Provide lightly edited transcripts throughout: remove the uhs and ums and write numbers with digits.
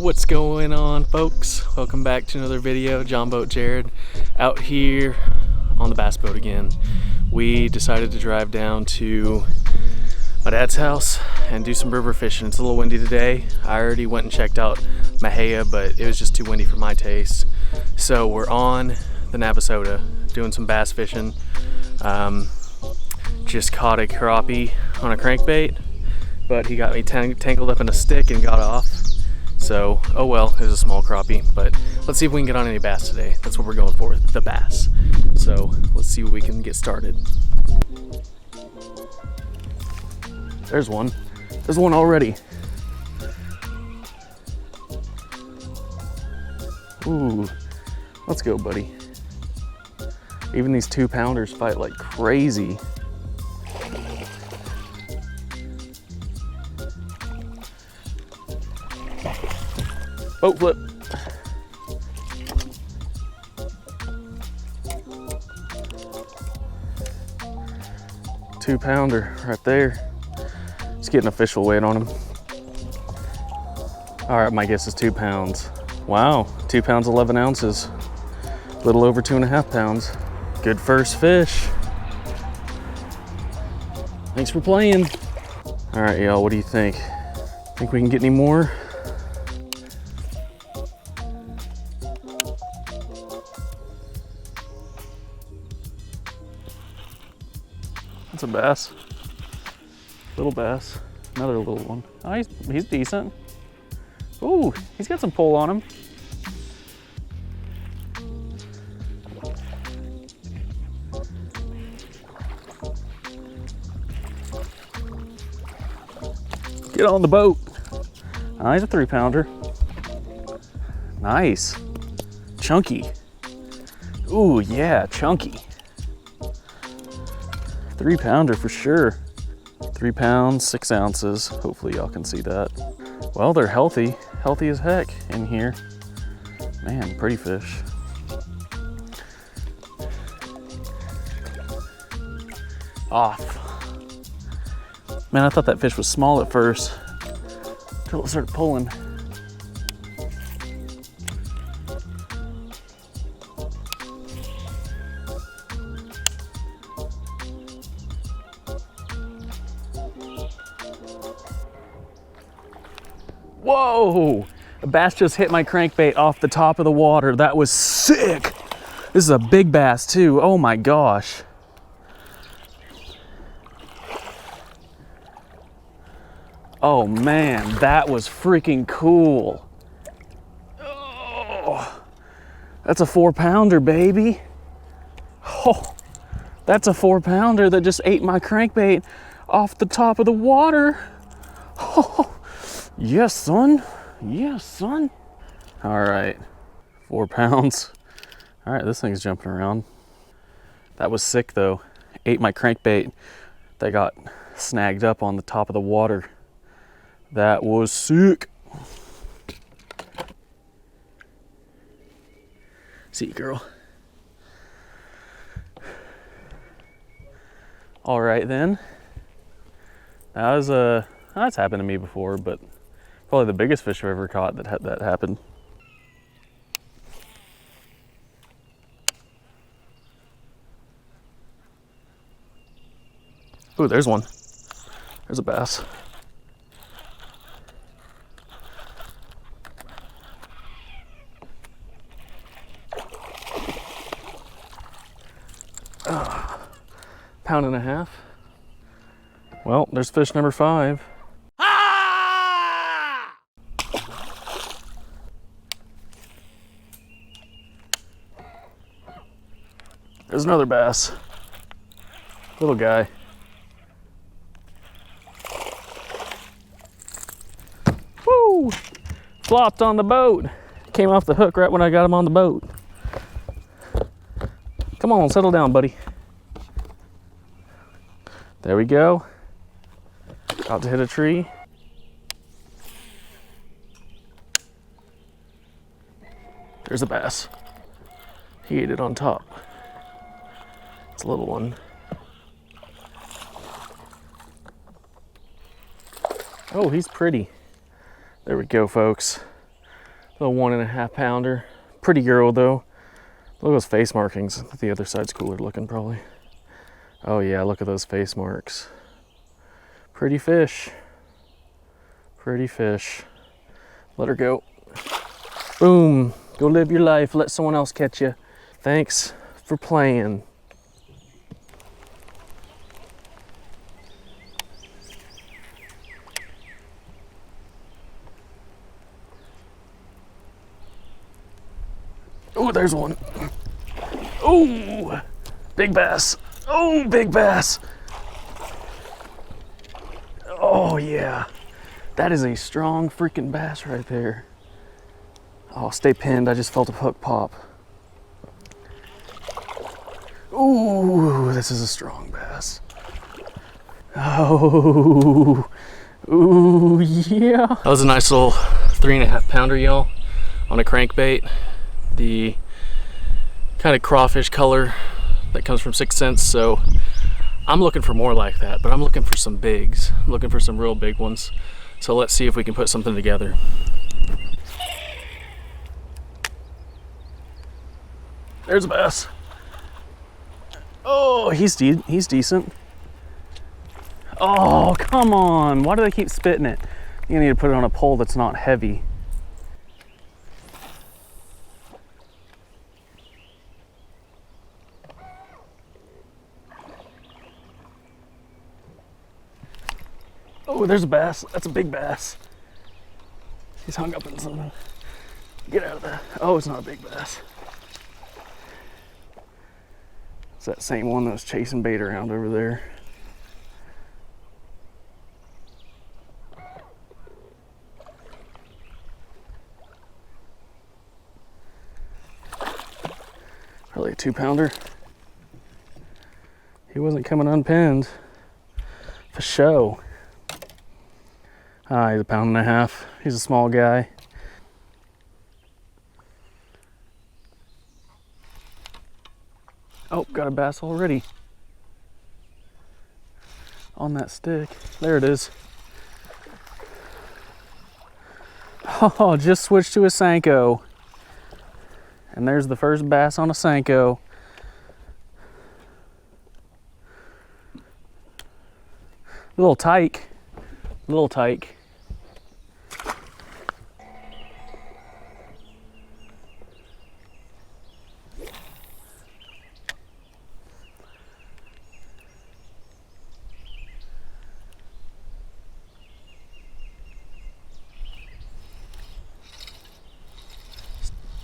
What's going on, folks? Welcome back to another video. John Boat Jared out here on the bass boat again. We decided to drive down to my dad's house and do some river fishing. It's a little windy today. I already went and checked out Mahia, but it was just too windy for my taste. So we're on the Navasota doing some bass fishing. Just caught a crappie on a crankbait, but he got me tangled up in a stick and got off. So, oh well, it was a small crappie, but let's see if we can get on any bass today. That's what we're going for, the bass. So, let's see what we can get started. There's one. There's one already. Ooh, let's go, buddy. Even these 2-pounders fight like crazy. Boat flip. Two-pounder right there. Just getting official weight on him. All right, my guess is 2 pounds. Wow, 2 pounds, 11 ounces. A little over 2.5 pounds. Good first fish. Thanks for playing. All right, y'all, what do you think? Think we can get any more? That's a bass. Little bass. Another little one. Oh, he's decent. Ooh, he's got some pull on him. Get on the boat. Oh, he's a 3-pounder. Nice. Chunky. Ooh, yeah, chunky. 3-pounder for sure. 3 pounds, 6 ounces. Hopefully y'all can see that. Well, they're healthy as heck in here. Man, pretty fish. Off. Man, I thought that fish was small at first until it started pulling. Whoa! A bass just hit my crankbait off the top of the water. That was sick! This is a big bass too. Oh my gosh. Oh man, that was freaking cool. Oh, that's a 4-pounder, baby. Oh, that's a 4-pounder that just ate my crankbait off the top of the water. Oh. Yes, son. Yes, son. All right, 4 pounds. All right, this thing's jumping around. That was sick though. Ate my crankbait that got snagged up on the top of the water. That was sick. See you, girl. All right then. That's happened to me before, but probably the biggest fish I've ever caught that happened. Ooh, there's one. There's a bass. Pound and a half. Well, there's fish number 5. There's another bass. Little guy. Woo! Flopped on the boat. Came off the hook right when I got him on the boat. Come on, settle down, buddy. There we go. About to hit a tree. There's a bass. He ate it on top. It's a little one. Oh, he's pretty. There we go, folks. Little 1.5 pounder. Pretty girl though. Look at those face markings. The other side's cooler looking probably. Oh yeah, look at those face marks. Pretty fish. Pretty fish. Let her go. Boom. Go live your life. Let someone else catch you. Thanks for playing. Oh, there's one. Oh, big bass. Oh, big bass. Oh, yeah. That is a strong freaking bass right there. Oh, stay pinned. I just felt a hook pop. Ooh, this is a strong bass. Oh, ooh, yeah. That was a nice little 3.5 pounder, y'all, on a crankbait. The kind of crawfish color that comes from 6 cents. So I'm looking for more like that, but I'm looking for some bigs. I'm looking for some real big ones. So let's see if we can put something together. There's a bass. Oh, he's decent. Oh, come on. Why do they keep spitting it? You need to put it on a pole that's not heavy. Oh, there's a bass. That's a big bass. He's hung up in something. Get out of there. Oh, it's not a big bass. It's that same one that was chasing bait around over there. Probably a 2 pounder. He wasn't coming unpinned. For show. He's a 1.5 pounds. He's a small guy. Oh, got a bass already. On that stick. There it is. Oh, just switched to a Senko. And there's the first bass on a Senko. Little tyke. Little tyke.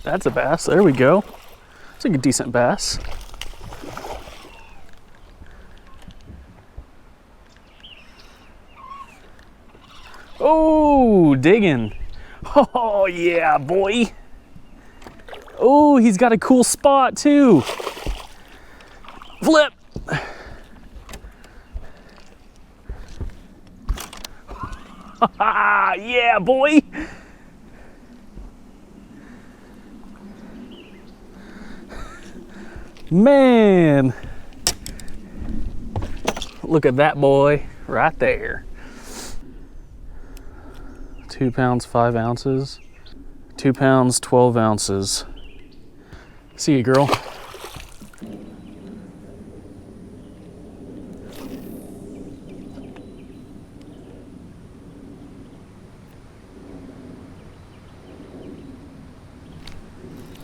That's a bass. There we go. It's like a decent bass. Oh, digging. Oh, yeah, boy. Oh, he's got a cool spot, too. Flip. Yeah, boy. Man, look at that boy right there. 2 pounds, 5 ounces. 2 pounds, 12 ounces. See you, girl.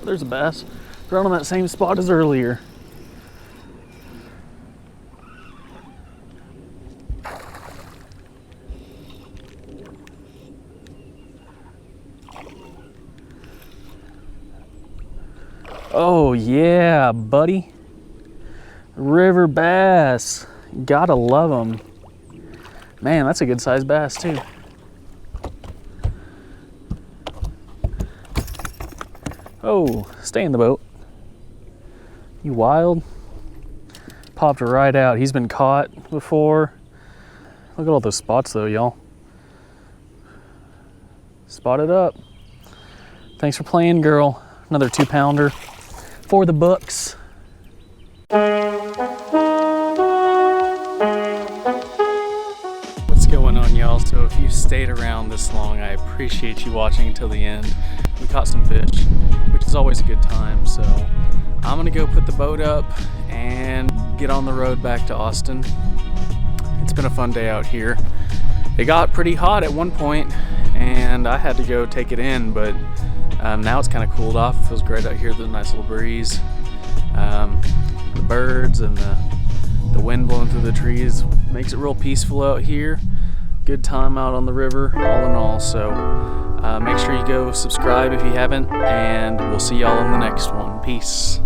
There's a bass. Right on that same spot as earlier. Oh yeah, buddy. River bass. Gotta love them. Man, that's a good sized bass too. Oh, stay in the boat. You wild. Popped right out. He's been caught before. Look at all those spots though, y'all. Spotted up. Thanks for playing, girl. Another 2 pounder for the books. What's going on, y'all? So if you stayed around this long, I appreciate you watching until the end. we caught some fish, which is always a good time. So I'm gonna go put the boat up and get on the road back to Austin. It's been a fun day out here. It got pretty hot at one point and I had to go take it in, but now it's kind of cooled off. It feels great out here. There's a nice little breeze. The birds and the wind blowing through the trees makes it real peaceful out here. Good time out on the river, all in all. So make sure you go subscribe if you haven't, and we'll see y'all in the next one. Peace.